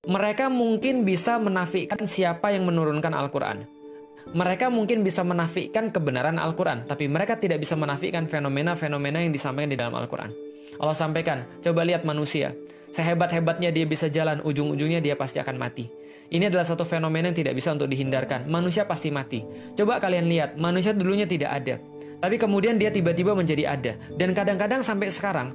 Mereka mungkin bisa menafikan siapa yang menurunkan Al-Quran. Mereka mungkin bisa menafikan kebenaran Al-Quran, tapi mereka tidak bisa menafikan fenomena-fenomena yang disampaikan di dalam Al-Quran. Allah sampaikan, coba lihat manusia. Sehebat-hebatnya dia bisa jalan, ujung-ujungnya dia pasti akan mati. Ini adalah satu fenomena yang tidak bisa untuk dihindarkan. Manusia pasti mati. Coba kalian lihat, manusia dulunya tidak ada. Tapi kemudian dia tiba-tiba menjadi ada. Dan kadang-kadang sampai sekarang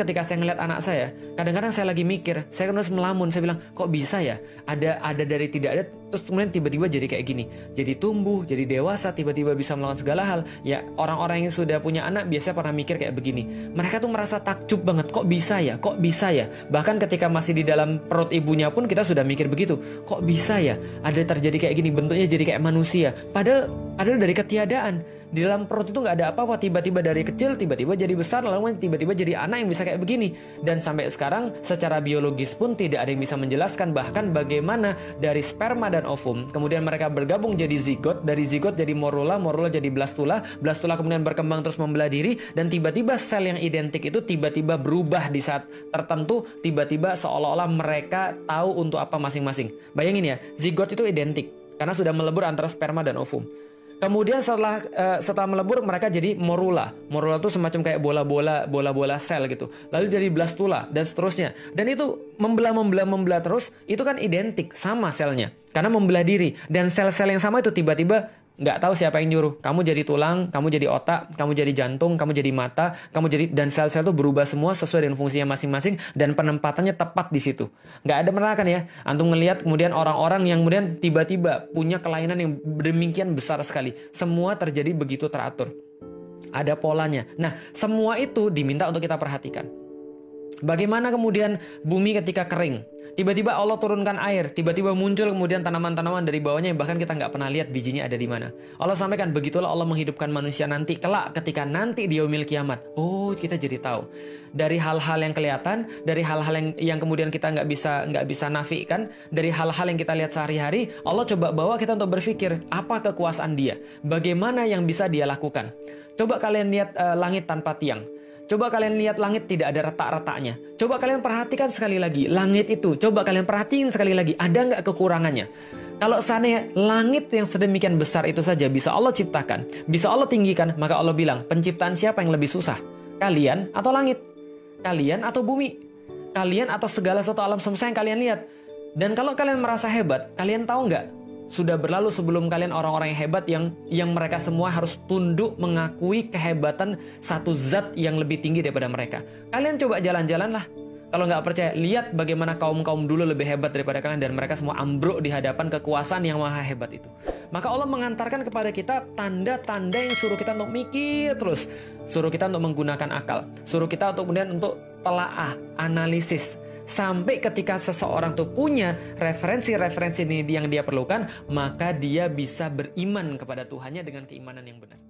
ketika saya ngeliat anak saya, kadang-kadang saya lagi mikir, saya terus melamun, saya bilang, kok bisa ya? Ada dari tidak ada, terus kemudian tiba-tiba jadi kayak gini. Jadi tumbuh, jadi dewasa, tiba-tiba bisa melakukan segala hal. Ya, orang-orang yang sudah punya anak biasanya pernah mikir kayak begini. Mereka tuh merasa takjub banget, kok bisa ya? Kok bisa ya? Bahkan ketika masih di dalam perut ibunya pun kita sudah mikir begitu. Kok bisa ya? Ada terjadi kayak gini, bentuknya jadi kayak manusia. Padahal dari ketiadaan. Di dalam perut itu nggak ada apa-apa, tiba-tiba dari kecil, tiba-tiba jadi besar, lalu tiba-tiba jadi anak yang bisa kayak begini. Dan sampai sekarang secara biologis pun tidak ada yang bisa menjelaskan bahkan bagaimana dari sperma dan ovum, kemudian mereka bergabung jadi zigot, dari zigot jadi morula, morula jadi blastula, blastula kemudian berkembang terus membelah diri, dan tiba-tiba sel yang identik itu tiba-tiba berubah di saat tertentu, tiba-tiba seolah-olah mereka tahu untuk apa masing-masing. Bayangin ya, zigot itu identik karena sudah melebur antara sperma dan ovum. Kemudian setelah melebur mereka jadi morula. Morula itu semacam kayak bola-bola sel gitu. Lalu jadi blastula dan seterusnya. Dan itu membelah terus, itu kan identik sama selnya. Karena membelah diri. Dan sel-sel yang sama itu tiba-tiba nggak tahu siapa yang nyuruh. Kamu jadi tulang, kamu jadi otak, kamu jadi jantung, kamu jadi mata, dan sel-sel itu berubah semua sesuai dengan fungsinya masing-masing dan penempatannya tepat di situ. Nggak ada pernah kan ya, antum ngelihat kemudian orang-orang yang kemudian tiba-tiba punya kelainan yang demikian besar sekali. Semua terjadi begitu teratur. Ada polanya. Nah, semua itu diminta untuk kita perhatikan. Bagaimana kemudian bumi ketika kering? Tiba-tiba Allah turunkan air, tiba-tiba muncul kemudian tanaman-tanaman dari bawahnya yang bahkan kita nggak pernah lihat bijinya ada di mana. Allah sampaikan, begitulah Allah menghidupkan manusia nanti kelak ketika nanti di yaumil kiamat. Oh, kita jadi tahu dari hal-hal yang kelihatan, dari hal-hal yang kemudian kita nggak bisa nafikan, dari hal-hal yang kita lihat sehari-hari. Allah coba bawa kita untuk berpikir apa kekuasaan Dia, bagaimana yang bisa Dia lakukan. Coba kalian lihat langit tanpa tiang. Coba kalian lihat langit tidak ada retak-retaknya. Coba kalian perhatikan sekali lagi langit itu. Coba kalian perhatiin sekali lagi, ada nggak kekurangannya? Kalau seandainya langit yang sedemikian besar itu saja bisa Allah ciptakan, bisa Allah tinggikan, maka Allah bilang, penciptaan siapa yang lebih susah? Kalian atau langit? Kalian atau bumi? Kalian atau segala sesuatu alam semesta yang kalian lihat? Dan kalau kalian merasa hebat, kalian tahu nggak? Sudah berlalu sebelum kalian orang-orang yang hebat yang mereka semua harus tunduk mengakui kehebatan satu zat yang lebih tinggi daripada mereka. Kalian coba jalan-jalan lah. Kalau nggak percaya, lihat bagaimana kaum-kaum dulu lebih hebat daripada kalian dan mereka semua ambruk di hadapan kekuasaan yang maha hebat itu. Maka Allah mengantarkan kepada kita tanda-tanda yang suruh kita untuk mikir terus. Suruh kita untuk menggunakan akal. Suruh kita untuk kemudian untuk telaah, analisis. Sampai ketika seseorang tuh punya referensi-referensi ini yang dia perlukan, maka dia bisa beriman kepada Tuhannya dengan keimanan yang benar.